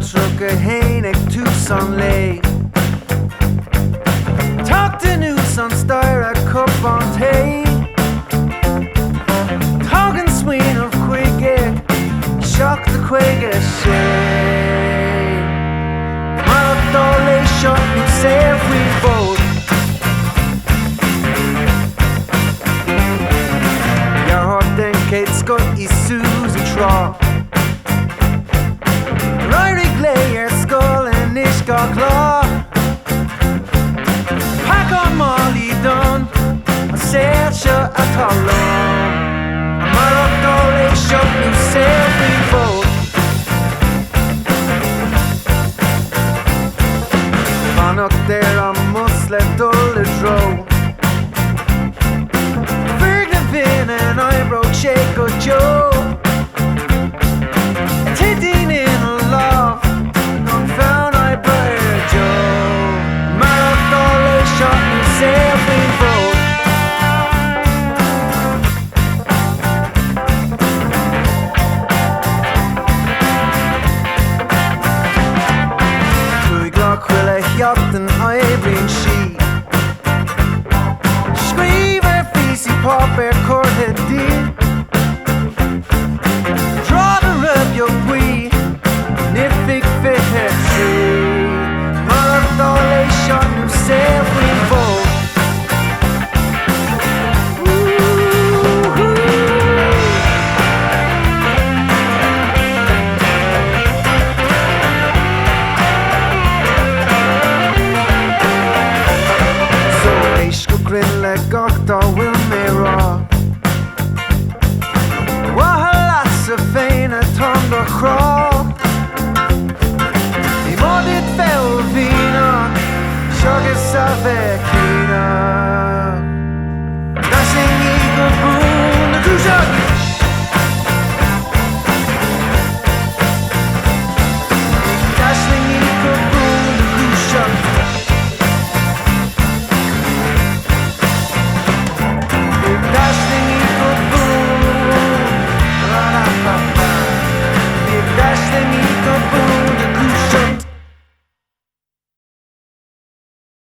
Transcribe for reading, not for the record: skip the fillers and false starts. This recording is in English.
truck a hénig túsan lei. Talk the news on stir a cup on tea. Talking swing of quiggy, shock the quiggy shade. Maradole shot you save we vote. Your heart then Kate Scott is Susie Trot. Rory Glayer skull and Ishka Claw. Pack on Molly Dunn, I said shut at all.